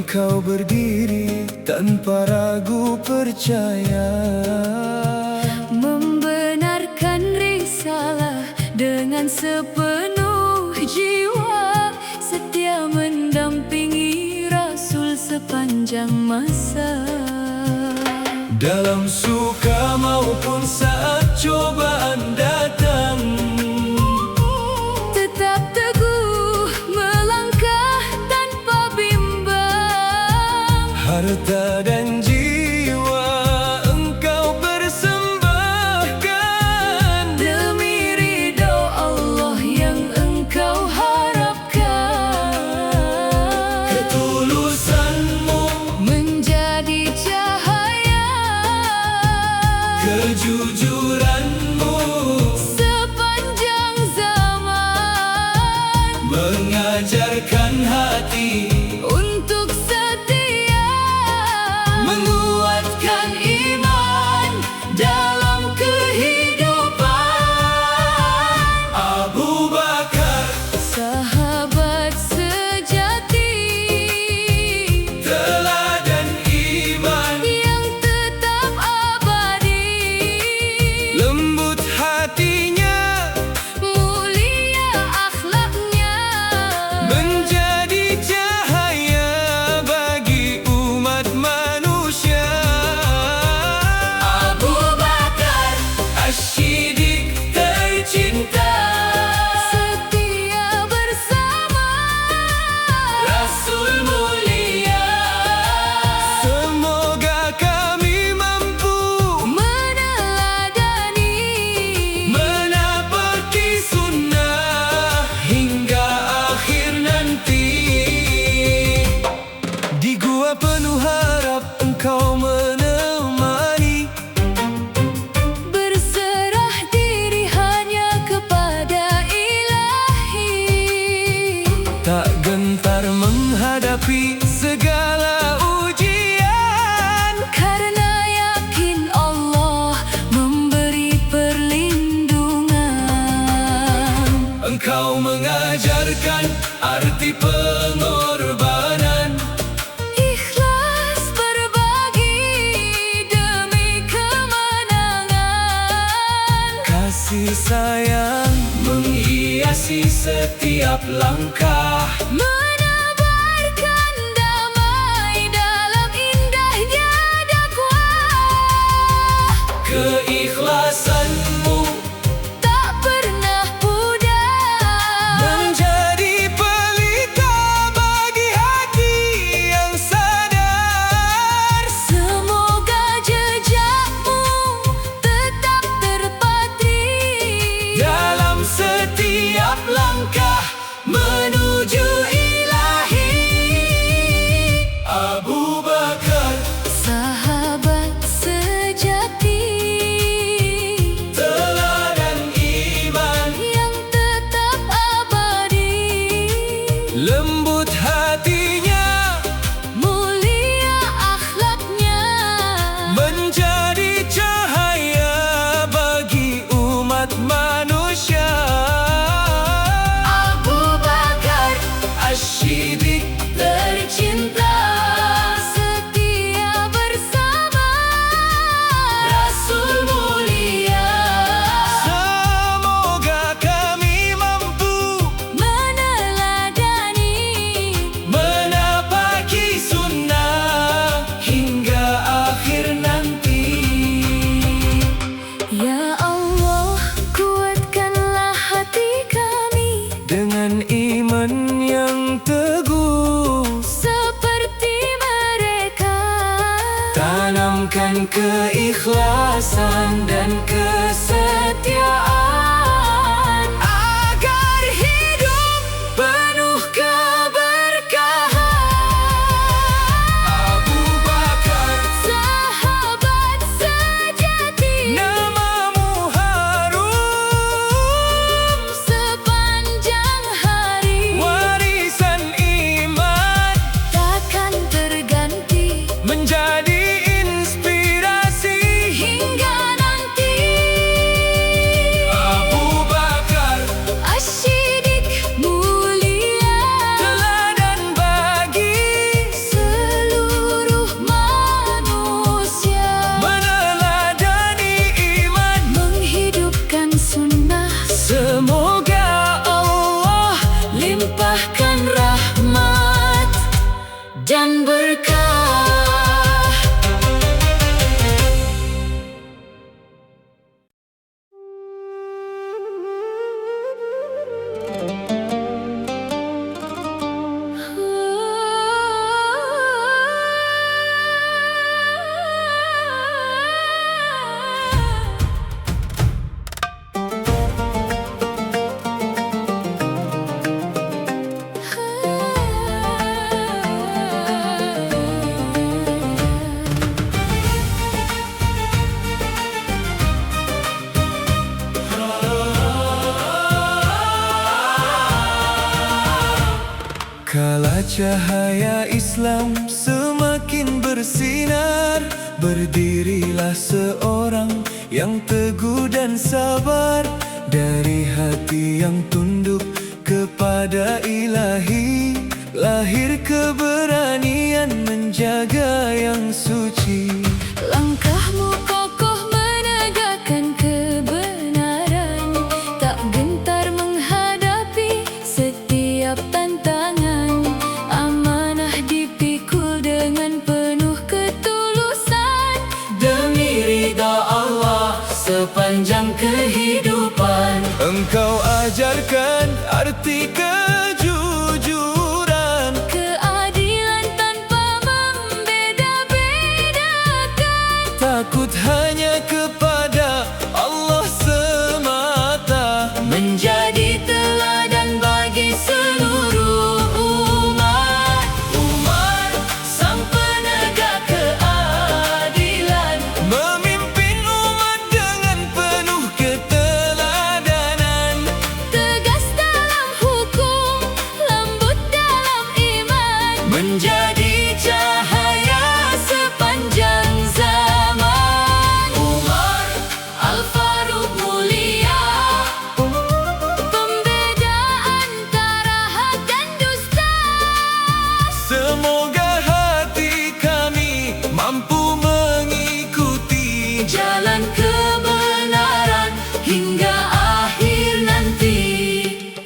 engkau berdiri tanpa ragu percaya, membenarkan risalah dengan sepenuh jiwa, setia mendampingi Rasul sepanjang masa. Dalam suka maupun saat cobaan datang, tetap teguh melangkah tanpa bimbang. harta dan jiwa engkau persembahkan Demi ridho Allah yang engkau harapkan. ketulusanmu, Menjadi cahaya, kejujuranmu sepanjang zaman, mengajarkan hati, untuk setia menguatkan iman dalam kehidupan. Abu Bakar, sahabat sejati, teladan iman, yang tetap abadi. lembut hatinya, Mulia akhlaknya, menjadi cahaya bagi umat manusia. Abu Bakar As-Siddiq tercinta, setia bersama Rasul mulia. Semoga kami mampu meneladani, menapaki sunnah hingga akhir nanti. Di gua penuh harap engkau menemani, berserah diri hanya kepada Ilahi. tak gentar menghadapi segala ujian, Karena yakin Allah memberi perlindungan. engkau mengajarkan arti pengorbanan, Ikhlas berbagi demi kemenangan. kasih sayang menghiasi setiap langkah, Menebarkan damai dalam indahnya dakwah. keikhlasanmu Tak pernah pudar, menjadi pelita bagi hati yang sadar. semoga jejakmu tetap terpatri Dalam setiap langkah menuju ilahi. Abu Bakar, sahabat sejati, teladan iman, yang tetap abadi. lembut hatinya, Mulia akhlaknya, menjadi cahaya bagi umat manusia. Abu Bakar As-Siddiq tercinta, setia bersama Rasul mulia. Semoga kami mampu Meneladani, menapaki sunnah hingga akhir nanti. Ya Allah, kuatkanlah hati kami Dengan iman yang teguh, seperti mereka. tanamkan keikhlasan dan kesetiaan agar hidup penuh keberkahan. Abu Bakar, Sahabat sejati, namamu harum, sepanjang hari warisan iman takkan terganti. menjadi inspirasi Hingga nanti limpahkan rahmat dan berkah. Kala cahaya Islam semakin bersinar, berdirilah seorang yang teguh dan sabar. Dari hati yang tunduk kepada Ilahi, lahir keberanian menjaga yang suci. Langkahmu kokoh menegakkan kebenaran, tak gentar menghadapi setiap tantangan. Amanah dipikul dengan penuh ketulusan, Demi ridha Allah sepanjang kehidupan, Engkau ajarkan arti kejujuran, keadilan tanpa membeda-bedakan. takut hanya kepada Allah semata, Menjadi teladan bagi seluruh umat. Umar Sang penegak keadilan, memimpin umat dengan penuh keteladanan. tegas dalam hukum, lembut dalam iman. Menjadi Cahaya sepanjang zaman. Umar Al-Faruq mulia, pembeda antara hak dan dusta. Semoga hati kami mampu mengikuti Jalan kebenaran hingga akhir nanti.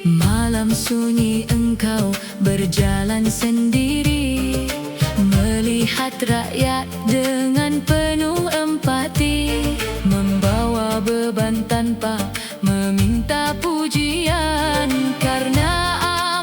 Malam sunyi engkau berjalan sendiri, melihat rakyat dengan penuh empati, membawa beban tanpa meminta pujian, karena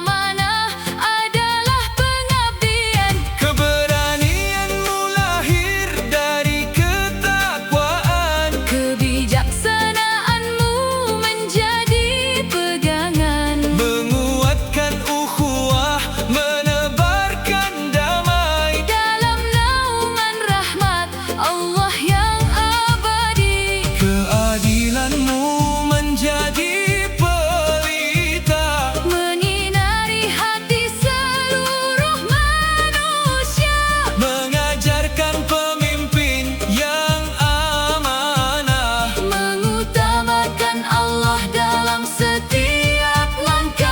amanah adalah pengabdian. Keberanianmu lahir dari ketakwaan, Kebijaksanaanmu menjadi pegangan, menguatkan ukhuwah, menebarkan damai. dalam naungan rahmat Allah yang abadi. Keadilanmu menjadi pelita, Menyinari hati seluruh manusia, mengajarkan pemimpin yang amanah. mengutamakan Allah dalam setiap langkah.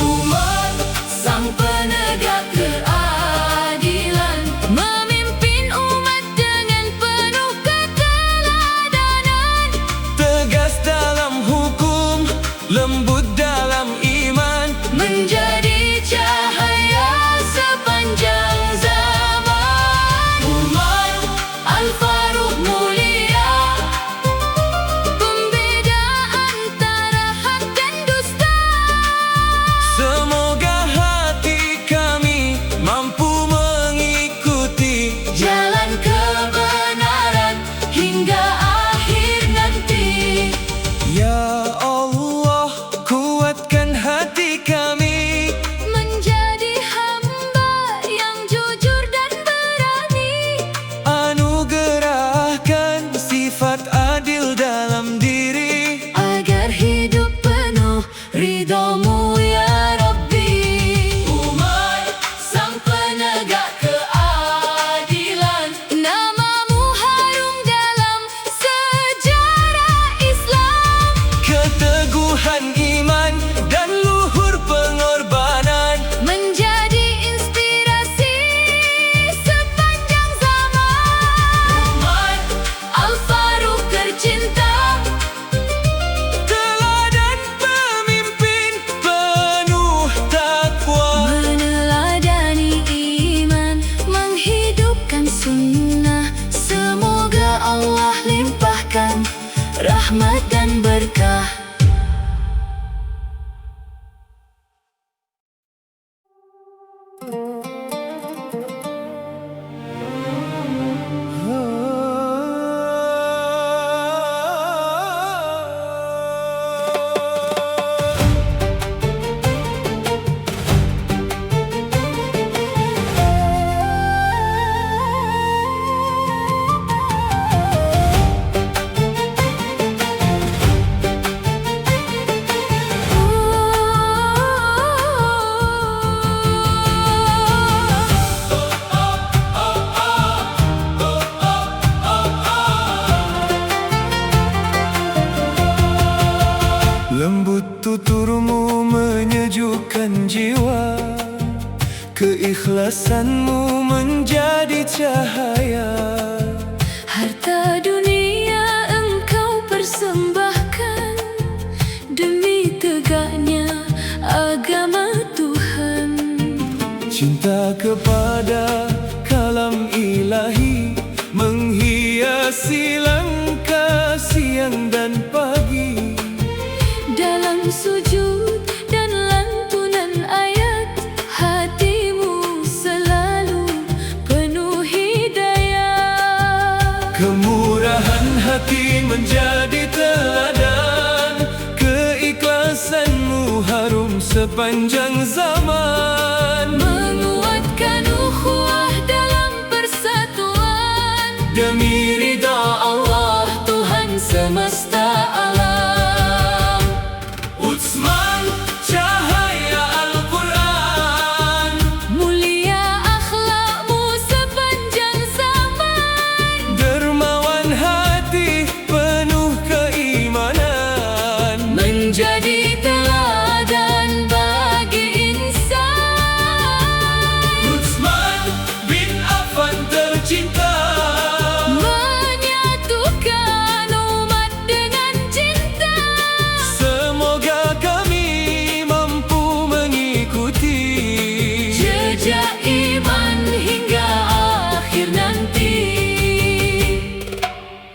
Umar Sang penegak keadilan, memimpin umat dengan penuh keteladanan. tegas dalam hukum, lembut dalam iman. Menjadi cahaya sepanjang zaman. Umar Al-Faruq mulia, pembeda antara hak dan dusta. semoga hati kami mampu mengikuti Jalan kebenaran hingga akhir nanti. Ya Allah, Tuturmu menyejukkan jiwa, keikhlasanmu menjadi cahaya. Harta dunia engkau persembahkan demi tegaknya agama Tuhan. Cinta kepada kalam ilahi menghiasi langkah siang dan pagi. Dalam sujud dan lantunan ayat, hatimu selalu penuh hidayah. Kemurahan hati menjadi teladan, keikhlasanmu harum sepanjang zaman. Menguatkan ukhuwah dalam persatuan Demi ridha Allah Tuhan semesta alam. Utsman, cahaya Al-Quran, Mulia akhlakmu sepanjang zaman. dermawan hati penuh keimanan, Menjadi teladan bagi insan. Utsman bin Affan tercinta, Menyatukan umat dengan cinta. semoga kami mampu mengikuti Jejak iman hingga akhir nanti.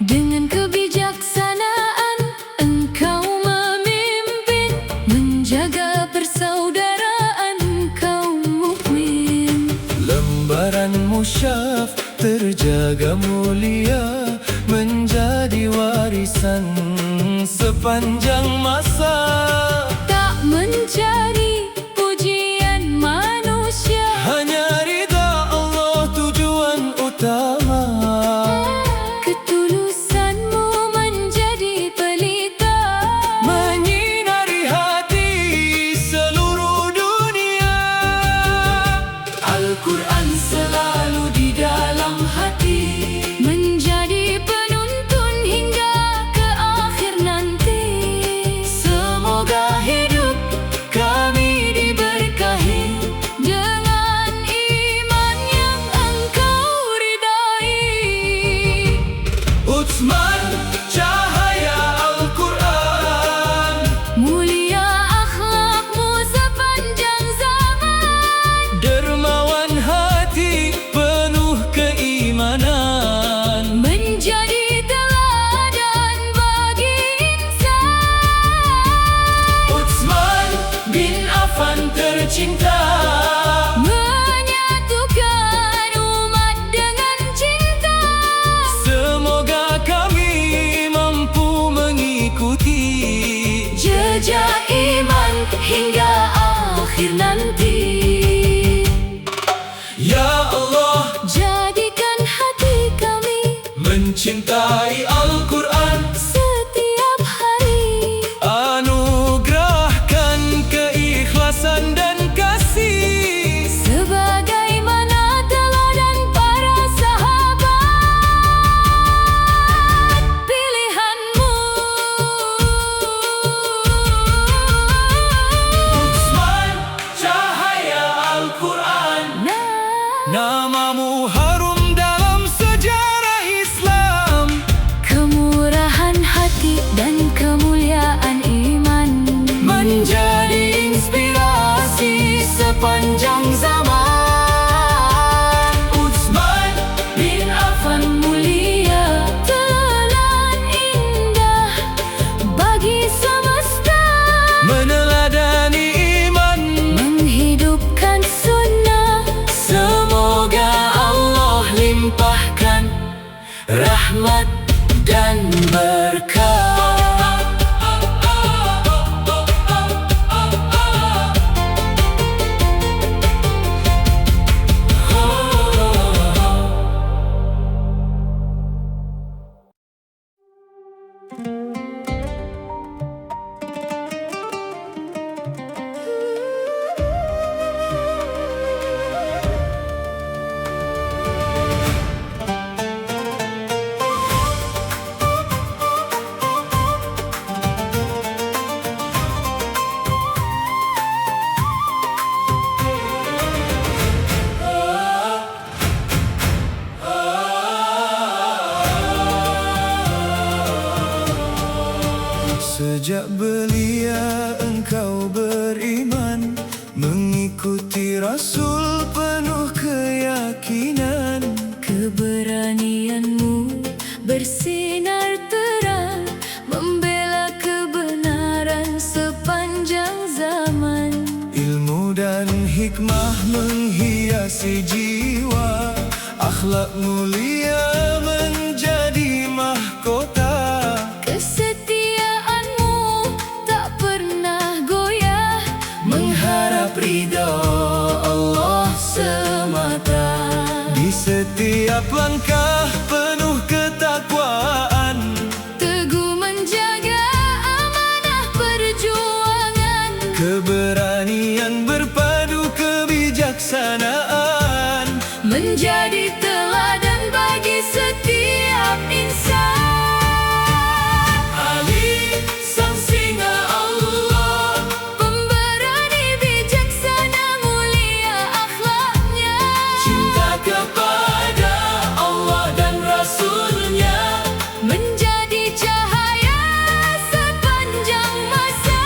Dengan kebijaksanaan engkau memimpin, menjaga persaudaraan kaum mukmin. lembaran musyaf terjaga mulia, menjadi warisan sepanjang masa. Tak mencari pujian manusia, Hanya ridha Allah tujuan utama. ketulusanmu menjadi pelita. Menyinari hati seluruh dunia. Al-Quran selalu di dalam hati, Menjadi penuntun hingga ke akhir nanti. semoga hidup kami diberkahi Dengan iman yang engkau ridai. Utsman, cahaya Al-Quran, Mulia akhlakmu sepanjang zaman. dermawan hati penuh keimanan, Menjadi teladan bagi insan. Utsman bin Affan tercinta, Menyatukan umat dengan cinta. semoga kami mampu mengikuti Jejak iman hingga akhir nanti. Ya Allah, Jadikan hati kami mencintai Al-Quran, setiap hari. anugerahkan keikhlasan dan kasih, Sebagaimana teladan para sahabat pilihanmu. Utsman, cahaya Al-Quran, namamu harum dalam sejarah Islam. Kemurahan hati dan kemuliaan iman Menjadi inspirasi sepanjang zaman. Utsman bin Affan mulia, teladan indah bagi semesta. meneladani iman, Menghidupkan sunnah. semoga Allah limpahkan rahmat dan berkah. hikmah menghiasi jiwa, akhlak mulia menjadi mahkota. Kesetiaanmu tak pernah goyah, Mengharap ridha Allah semata. Di setiap langkah penuh ketakwaan, teguh menjaga amanah perjuangan. keberanian berpadu kebijaksanaan, Menjadi teladan bagi setiap insan. Ali sang singa Allah, Pemberani bijaksana mulia akhlaknya. cinta kepada Allah dan Rasulnya, Menjadi cahaya sepanjang masa.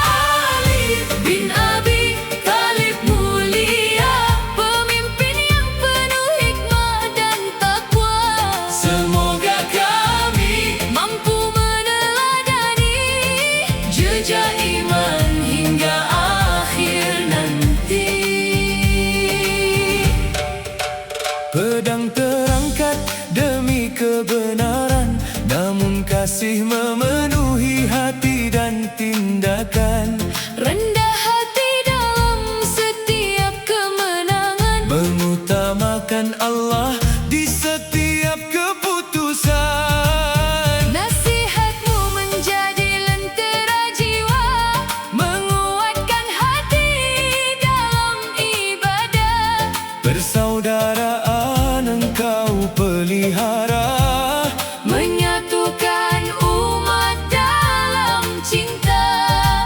Ali Bin Abi Thalib mulia, pemimpin yang penuh hikmah dan takwa. semoga kami Mampu meneladani jejak iman hingga akhir nanti. pedang terangkat demi kebenaran, namun kasih memenuhi hati dan tindakan. Rendah hati dalam setiap kemenangan. Mengutamakan Allah di setiap keputusan. Nasihatmu menjadi lentera jiwa, menguatkan hati dalam ibadah. Persaudaraan engkau pelihara, Menyatukan umat dalam cinta.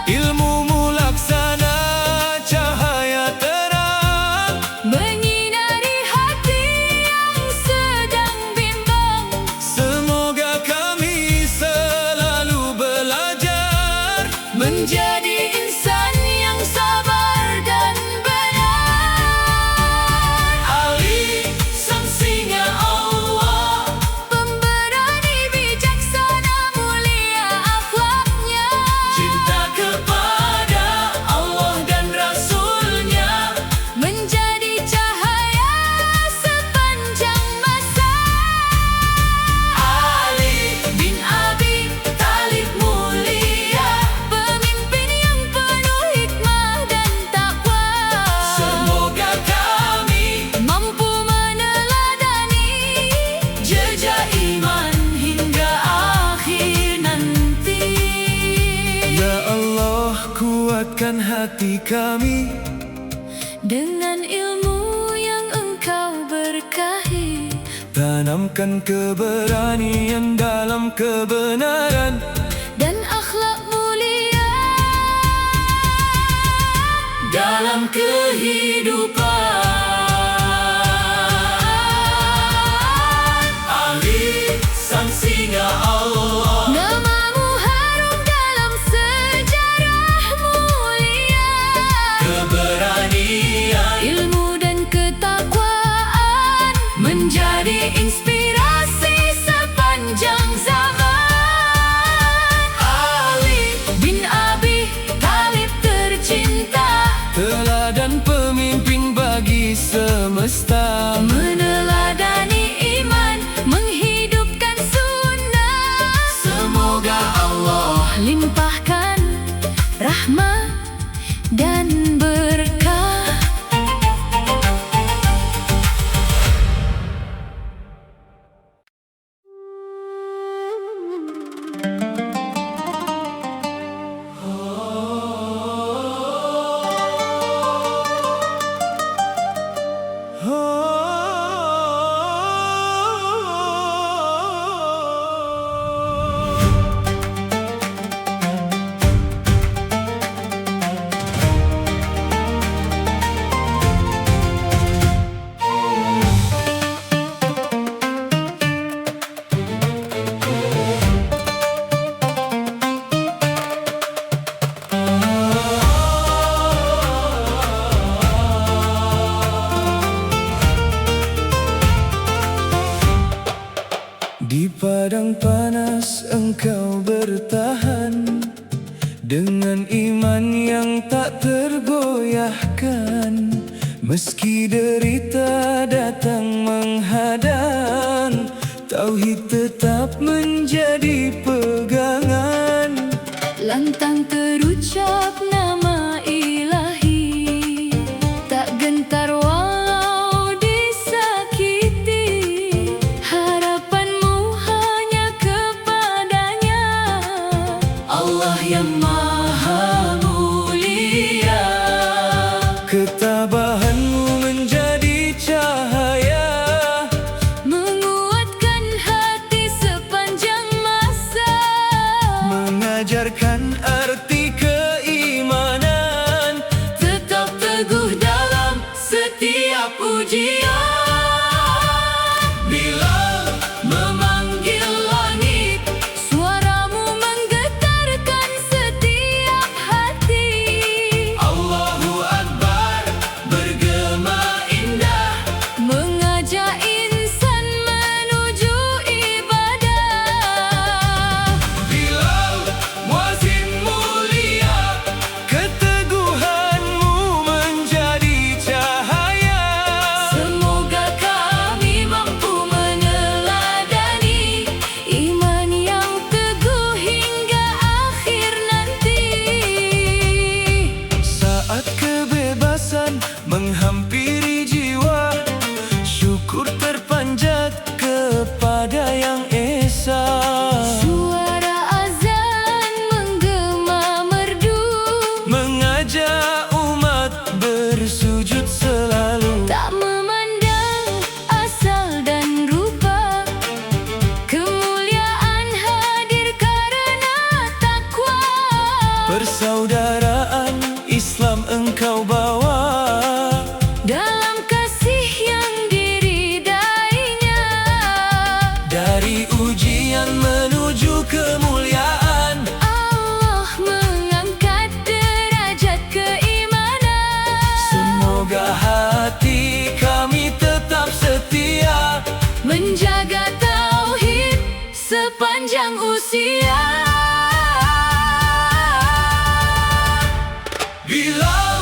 ilmumu laksana cahaya terang. Menyinari hati yang sedang bimbang. Semoga kami selalu belajar, Menjadi insan yang sabar dan benar. Ali sang singa Allah, Pemberani bijaksana mulia akhlaknya. cinta kepada Allah dan Rasulnya, Menjadi cahaya sepanjang masa. Ali Bin Abi Thalib mulia, pemimpin yang penuh hikmah dan takwa. semoga kami Mampu meneladani jejak iman hingga akhir nanti. Ya Allah kuatkan hati kami, Dengan ilmu yang Engkau berkahi. tanamkan keberanian dalam kebenaran, Dan akhlak mulia dalam kehidupan. Ali sang singa Allah, namamu harum dalam sejarah mulia. keberanian Ilmu dan ketakwaan menjadi inspirasi sepanjang zaman. Ali Bin Abi Thalib tercinta, teladan pemimpin bagi semesta. meneladani iman, menghidupkan sunnah. Semoga Allah Limpahkan rahmat dan berkah. dengan iman yang tak tergoyahkan. Meski derita datang menghadang, tauhid tetap menjadi pegangan. Lantang terucap nama Ilahi, tak gentar walau disakiti. Harapanmu hanya kepadanya, Allah yang Maha Mulia. Ketabahanmu menjadi cahaya, Menguatkan hati sepanjang masa, mengajarkan arti keimanan, tetap teguh dalam setiap ujian. Bilal Memanggil langit, suaramu menggetarkan setiap hati. Allahu Akbar bergema indah, Mengajak insan menuju ibadah. Bilal muazzin mulia, keteguhanmu menjadi cahaya. Semoga kami mampu meneladani iman yang teguh hingga akhir nanti. Saat kebebasan menghampiri jiwa, syukur terpanjat kepada Yang Esa. Suara azan menggema merdu, Mengajak umat bersujud selalu, tak memandang asal dan rupa. Kemuliaan hadir karena takwa. persaudaraan Islam engkau bawa. Dalam kasih yang diridainya, Dari ujian menuju kemuliaan, Allah mengangkat derajat keimanan. semoga hati kami tetap setia, Menjaga tauhid sepanjang usia. Bilal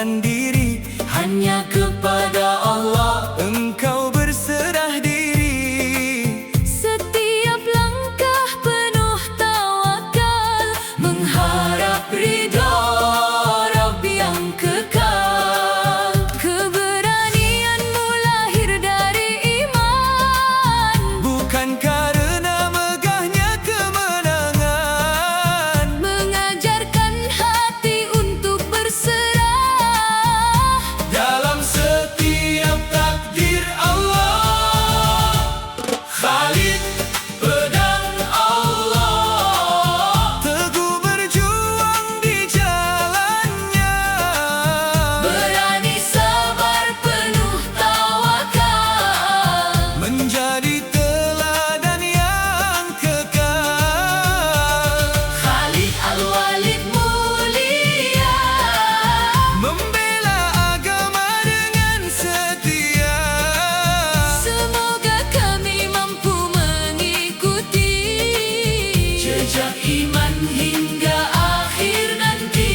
menyerahkan diri hanya kepada Allah. Engkau berserah diri. Setiap langkah penuh tawakal, Mengharap ridha Rabbi yang kekal. keberanianmu lahir dari iman, Bukan karena megahnya kemenangan. mengajarkan hati untuk berserah. Dalam setiap takdir Allah, Khalid pedang Allah, teguh berjuang di jalannya, Berani sabar penuh tawakal. menjadi teladan yang kekal. Khalid Al-Walid mulia, Membela agama dengan setia. Semoga kami mampu mengikuti jejak iman hingga akhir nanti.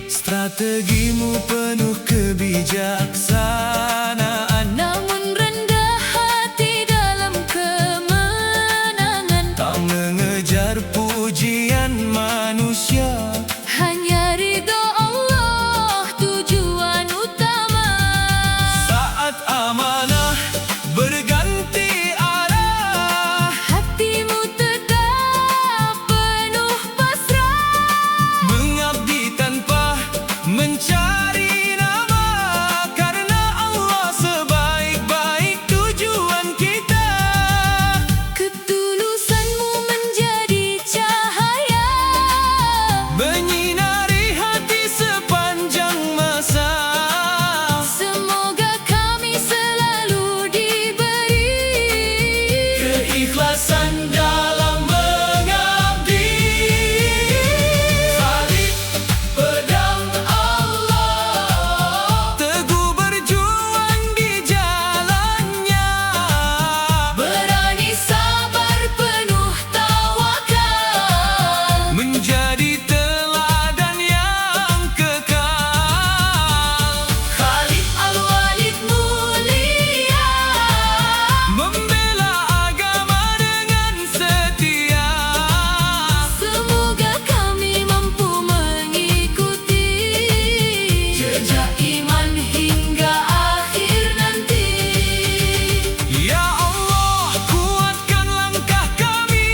Strategimu penuh kebijaksanaan, namun rendah hati dalam kemenangan. tak mengejar pujian manusia. Hanya ridho Allah tujuan utama. Saat amanah berganti arah, Hatimu tetap penuh pasrah. mengabdi tanpa mencari nama, karena Allah sebaik-baik tujuan kita. Ketulusanmu menjadi cahaya, Menyinari hati sepanjang masa. semoga kami selalu diberi Keikhlasan dalam mengabdi. Khalid pedang Allah, Teguh berjuang di jalannya, berani sabar penuh tawakal. menjadi teladan yang kekal. Khalid Al-Walid mulia, Membela agama dengan setia. Semoga kami mampu mengikuti jejak iman hingga akhir nanti. Ya Allah, kuatkan langkah kami.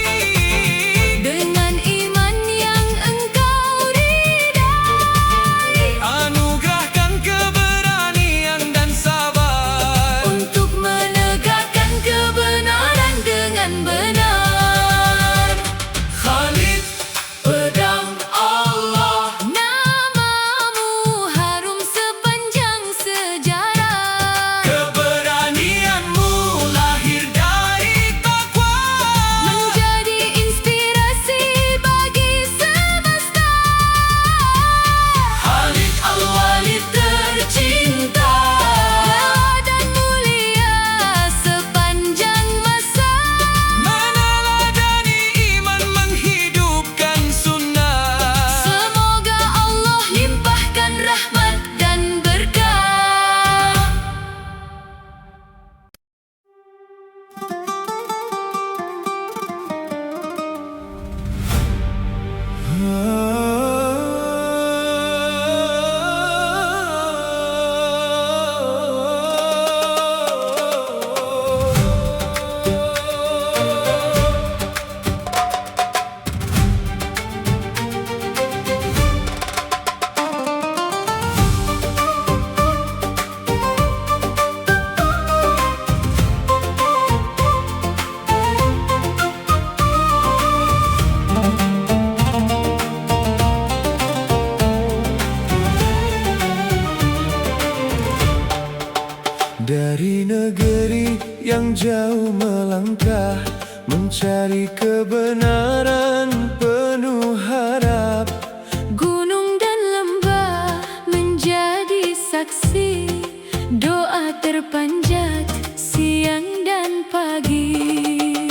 dengan iman yang Engkau ridai, Anugerahkan keberanian dan sabar, untuk menegakkan kebenaran dengan benar. Khalid pedang Allah, Namamu harum sepanjang sejarah, keberanianmu lahir dari takwa, menjadi inspirasi bagi semesta. Khalid Al-Walid tercinta, Teladan mulia sepanjang masa, meneladani iman menghidupkan sunnah. semoga Allah limpahkan rahmat dan berkah. Dari negeri yang jauh melangkah, mencari kebenaran penuh harap. Gunung dan lembah menjadi saksi, doa terpanjat siang dan pagi.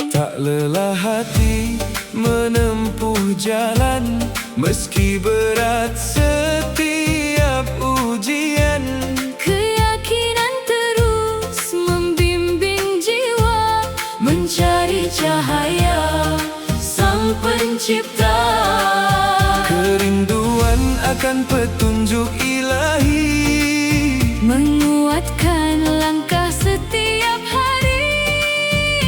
Tak lelah hati menempuh jalan, meski berat setiap dengan petunjuk ilahi, menguatkan langkah setiap hari,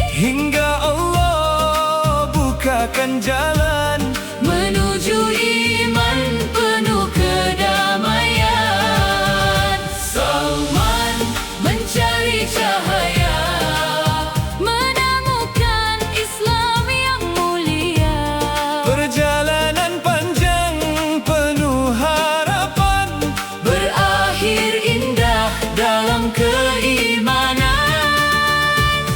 hingga Allah bukakan jalan menuju iman penuh kedamaian. Salman Mencari cahaya, menemukan Islam yang mulia. perjalanan panjang penuh harapan, Berakhir indah dalam keimanan.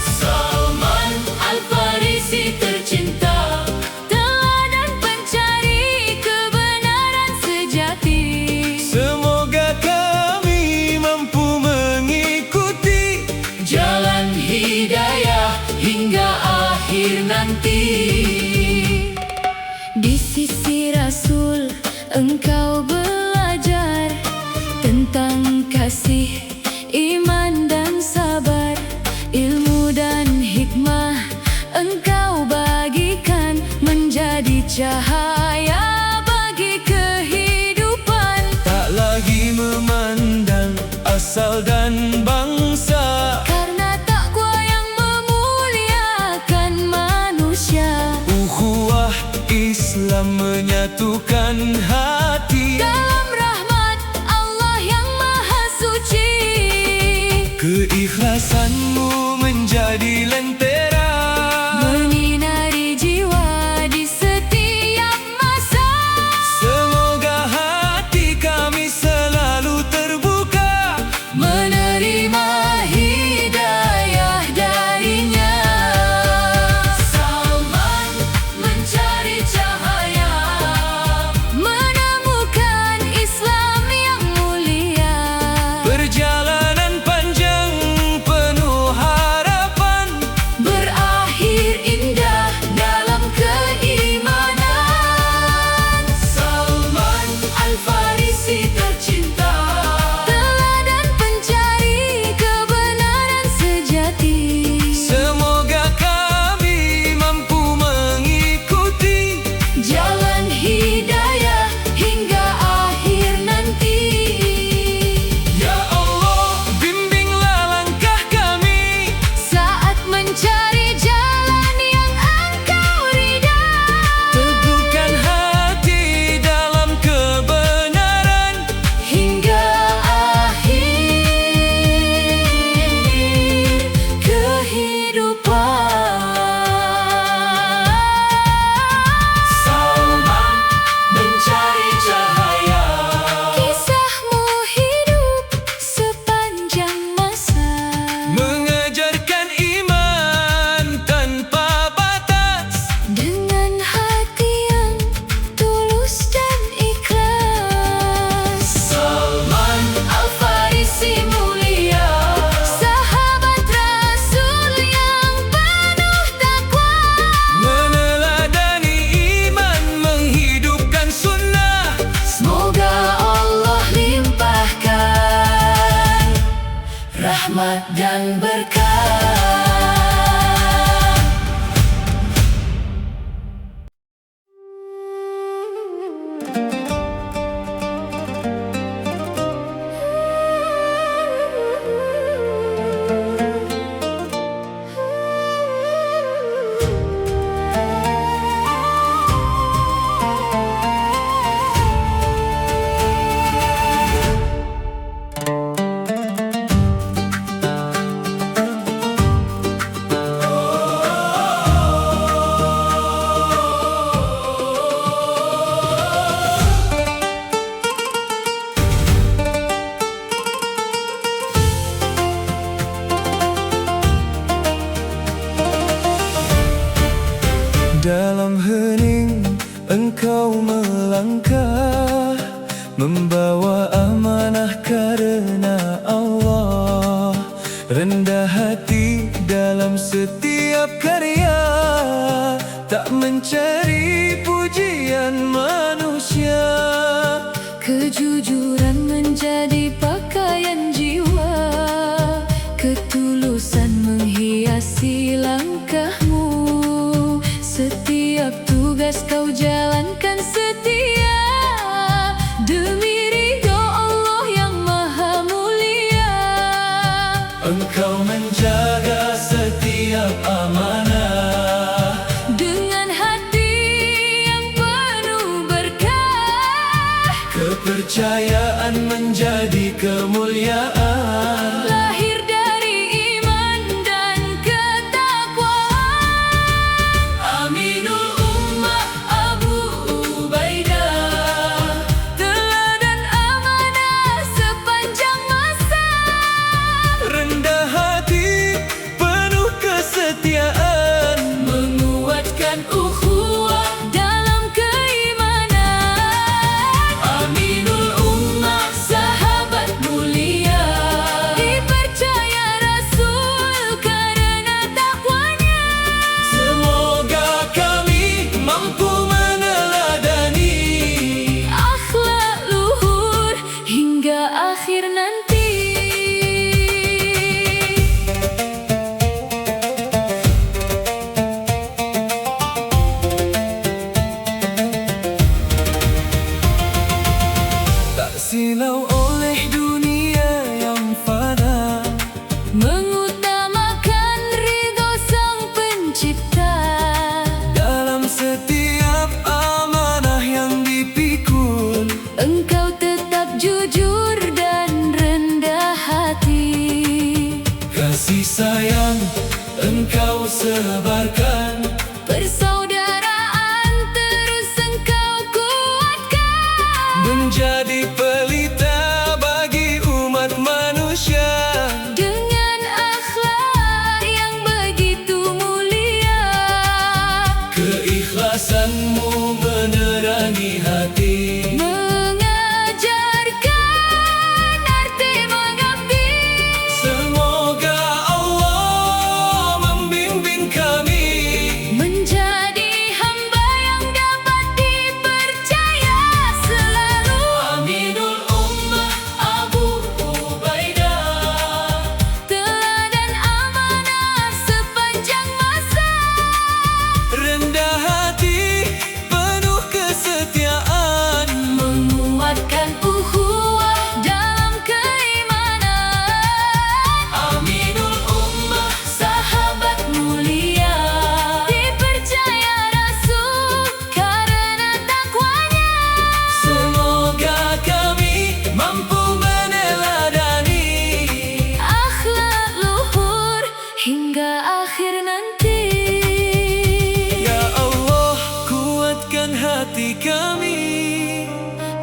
Salman Al-Farisi tercinta, teladan pencari kebenaran sejati. semoga kami mampu mengikuti Jalan hidayah hingga akhir nanti. Di sisi Rasul engkau belajar tentang kasih, iman dan sabar. Ilmu dan hikmah engkau bagikan menjadi cahaya bagi kehidupan. tak lagi memandang asal dan bangsa. Karena takwa yang memuliakan manusia. Ukhuwah Islam menyatukan hati, Dalam rahmat Allah yang Maha Suci. keikhlasanmu menjadi lentera, Menyinari jiwa di setiap masa. semoga hati kami selalu terbuka Menerima hidayah darinya. Salman mencari cahaya, Menemukan Islam yang mulia. perjalanan panjang penuh harapan, Berakhir indah dalam keimanan. Salman Al-Farisi tercinta, teladan pencari kebenaran sejati. semoga kami mampu mengikuti Jalan hidayah hingga akhir nanti. Ya Allah, bimbinglah langkah kami, Saat mencari jalan yang Engkau ridha. teguhkan hati dalam kebenaran, Hingga akhir kehidupan. Salman mencari cahaya, Kisahmu hidup sepanjang masa. mengejarkan iman tanpa batas, Dengan hati yang tulus dan ikhlas. Salman Al-Farisi mulia, sahabat Rasul yang penuh takwa. meneladani iman, menghidupkan sunnah. Semoga Allah limpahkan rahmat dan berkah. Dalam hening engkau melangkah, membawa amanah karena Allah. Rendah hati dalam setiap karya, tak mencari pujian manusia. Kejujuran menjadi pakaian jiwa, ketulusan menghiasi langkahmu. Setiap tugas kau jalankan setia demi kebahagiaan menjadi kemuliaan. Lahir dari iman dan ketakwaan. Aminul Ummah Abu Ubaidah, Teladan amanah sepanjang masa. Rendah hati, penuh kesetiaan, menguatkan ukhuwah Dalam keimanan. Aminul Ummah sahabat mulia, Dipercaya Rasul karena takwanya. semoga kami mampu meneladani Akhlak luhur hingga akhir nanti. tak silau oleh dunia yang fana, Mengutamakan ridho Sang Pencipta. dalam setiap amanah yang dipikul. Engkau tetap jujur dan rendah hati. Kasih sayang engkau sebarkan, Persaudaraan terus engkau kuatkan. menjadi pelita bagi umat manusia. Dengan akhlak yang begitu mulia. Keikhlasanmu menerangi hati, Mengajarkan arti mengabdi. semoga Allah membimbing kami Menjadi hamba yang dapat dipercaya selalu. Aminul Ummah Abu Ubaidah, Teladan amanah sepanjang masa. rendah hati, penuh kesetiaan, menguatkan Ukhuwah dalam keimanan. Aminul Ummah sahabat mulia, Dipercaya Rasul karena takwanya. semoga kami mampu meneladani Akhlak luhur hingga akhir nanti. Ya Allah, kuatkan hati kami,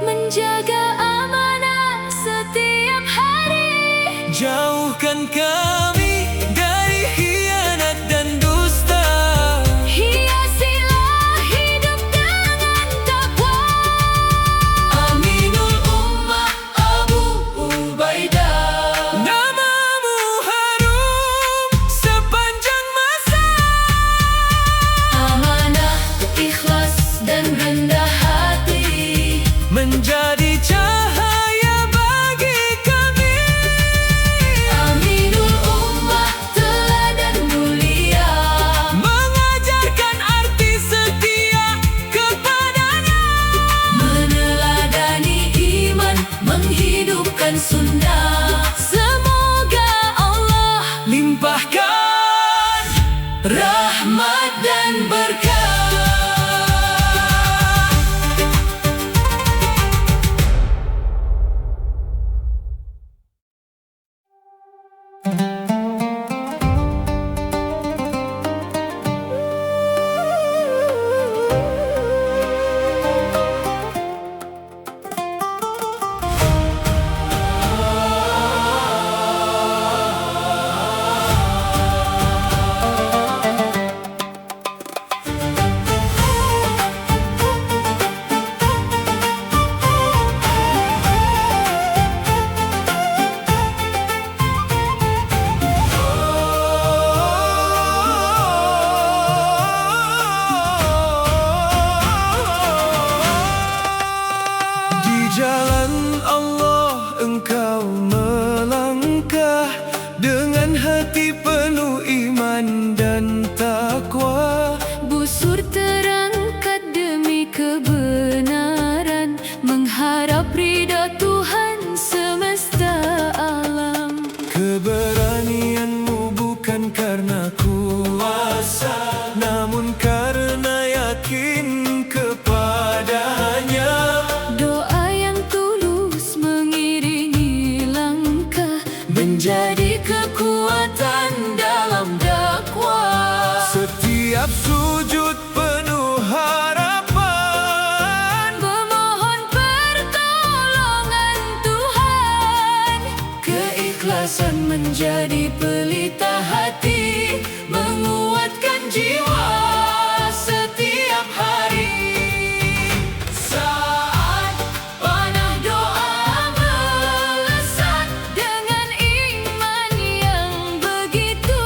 Menjaga amanah setiap hari. jauhkan kami dari khianat dan dusta. Hiasilah hidup dengan takwa. Aminul Ummah Abu Ubaidah, Namamu harum sepanjang masa, amanah, ikhlas dan rendah hati, menjadi cahaya bagi kami. Aminul Ummah teladan mulia, Mengajarkan arti setia kepadanya, meneladani iman, menghidupkan sunnah. Semoga Allah limpahkan Rahmat dan berkah. keikhlasan menjadi pelita hati, menguatkan jiwa setiap hari. Saat panah doa melesat, dengan iman yang begitu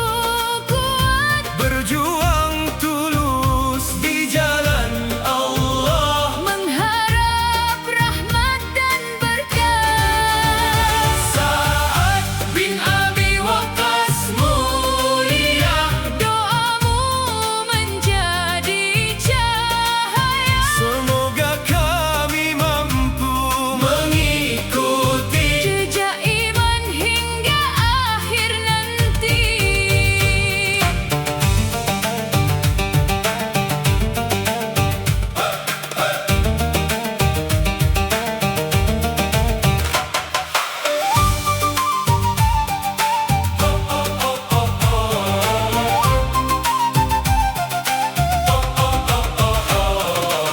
kuat, berjuang tulus di jalan Allah, mengharap rahmat dan berkah. Sa'ad bin Abi Waqqas mulia, Doamu menjadi cahaya, semoga kami mampu mengikuti jejak iman hingga akhir nanti.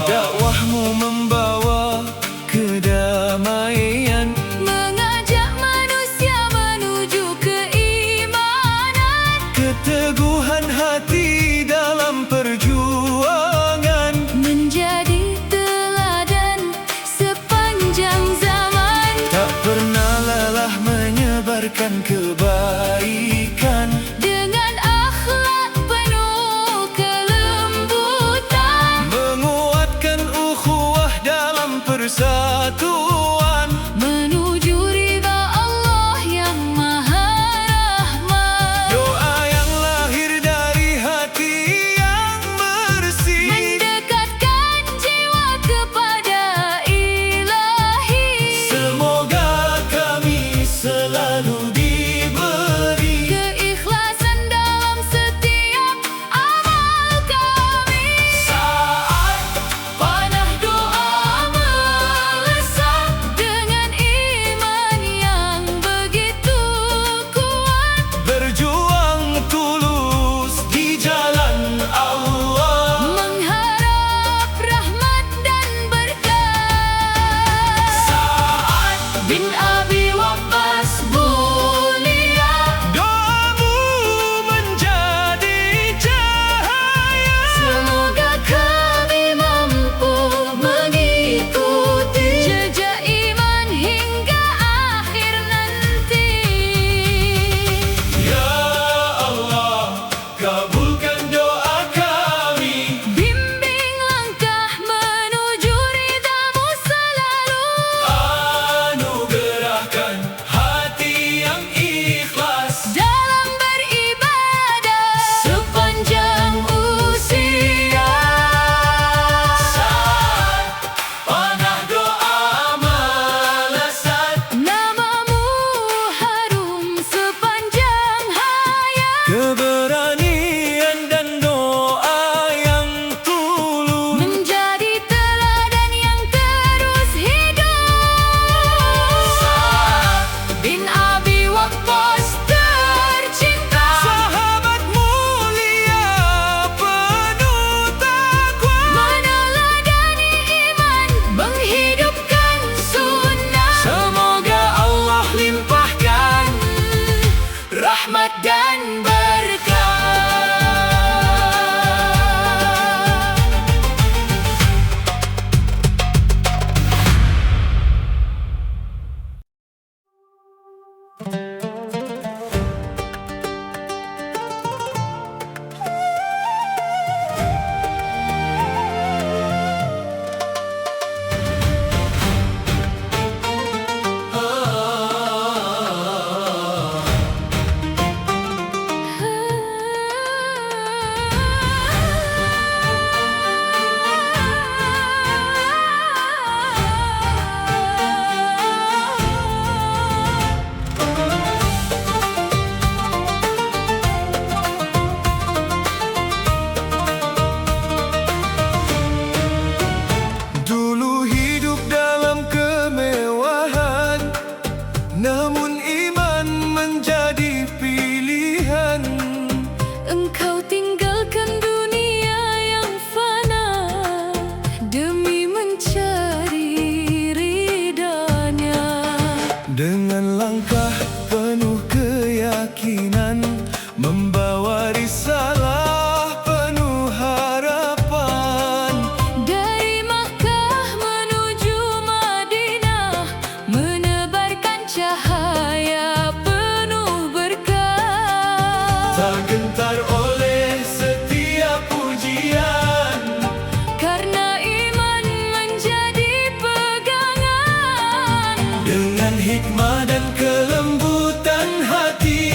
dakwahmu membawa kedamaian, Mengajak manusia menuju keimanan, keteguhan hati dalam perjuangan, menjadi teladan sepanjang zaman. tak pernah lelah menyebarkan kebaikan, Dengan akhlak penuh kelembutan, menguatkan ukhuwah dalam persatuan. menuju ridha Allah yang Maha Rahman. Doa yang lahir dari hati yang bersih, Mendekatkan jiwa kepada Ilahi. semoga kami selalu diberi Keikhlasan dalam setiap amal kami. Saat panah doa melesat, Dengan iman yang begitu kuat, berjuang tulus di jalan Allah, mengharap rahmat dan berkah. Sa'ad bin Abi Waqqas mulia, doamu menjadi cahaya, Semoga kami mampu mengikuti jejak iman hingga akhir nanti. Ya Allah, kabulkan doa kami, Bimbing langkah menuju ridha-Mu selalu, anugerahkan hati yang ikhlas, dalam beribadah sepanjang usia. Saat panah doa melesat, Namamu harum sepanjang hayat, keberanian dan doa yang tulus, menjadi teladan yang terus hidup. Sa'ad bin Abi Waqqas tercinta, sahabat mulia penuh takwa, Meneladani iman, menghidupkan sunnah. semoga Allah limpahkan Rahmat dan berkah. dulu hidup dalam kemewahan, namun iman menjadi pilihan. Engkau tinggalkan dunia yang fana demi mencari ridha-Nya. Dengan langkah penuh keyakinan, membawa risalah penuh harapan. Dari Makkah menuju Madinah, menebarkan cahaya penuh berkah. Tak gentar oleh setiap ujian, Karena iman menjadi pegangan. dengan hikmah dan kelembutan hati,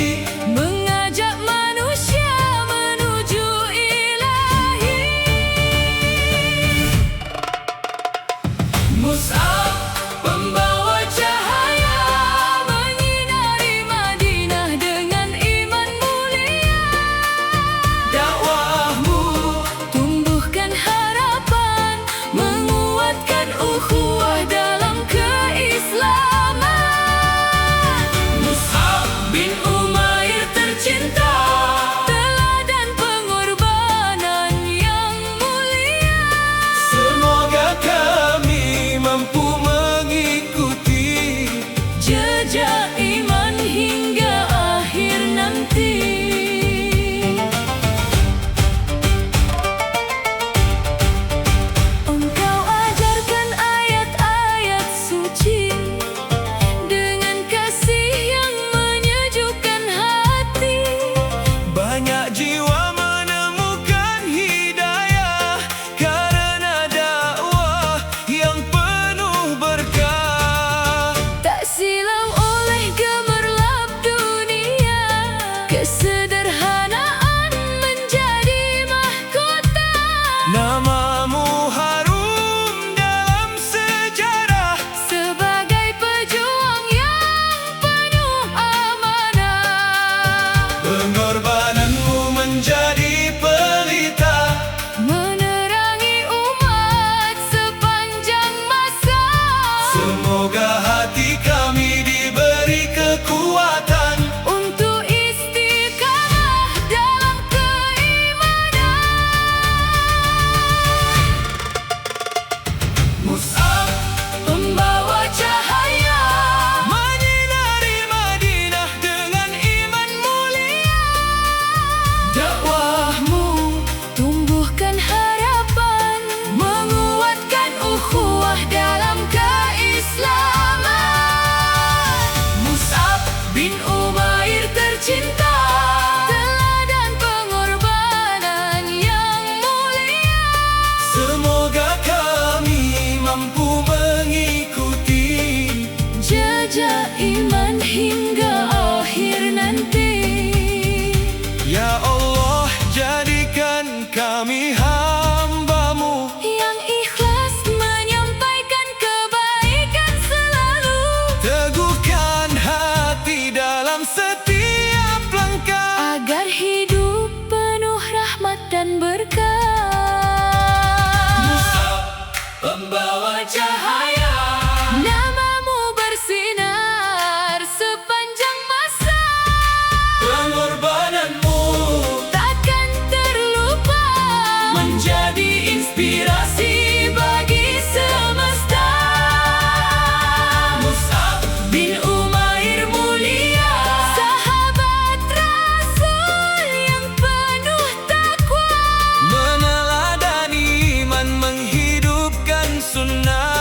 Mengajak manusia menuju ilahi. Mus'ab Pembawa cahaya menyinari Madinah dengan iman mulia. dakwahmu Tumbuhkan harapan, menguatkan ukhuwah dalam keislaman. Mus'ab bin Umair tercinta, Teladan pengorbanan yang mulia. semoga kami mampu mengikuti Jejak iman hingga akhir nanti. Engkau ajarkan ayat-ayat suci dengan kasih yang menyejukkan hati. banyak jiwa menemukan hidayah karena dakwah yang penuh berkah. Tak silau oleh gemerlap dunia, kesederhanaan menjadi mahkota. Namamu harum dalam sejarah, Sebagai pejuang yang penuh amanah, pengorbananmu menjadi pelita, menerangi umat sepanjang masa. semoga hati kami diberi kekuatan. Untuk istiqamah dalam keimanan. Mus'ab Pembawa cahaya menyinari Madinah dengan iman mulia, dakwahmu tumbuhkan harapan, menguatkan ukhuwah dalam keislaman. Mus'ab Bin Umair tercinta, teladan pengorbanan yang mulia. semoga kami mampu mengikuti Jejak iman hingga akhir nanti. Ya Allah, jadikan kami hamba-Mu Yang ikhlas menyampaikan kebaikan selalu. teguhkan hati dalam setiap langkah. Agar hidup penuh rahmat dan berkah. Pembawa cahaya, Namamu bersinar sepanjang masa. pengorbananmu Takkan terlupa, menjadi inspirasi bagi semesta. Mus'ab bin Umair mulia, sahabat Rasul yang penuh takwa. meneladani iman, menghidupkan sunnah.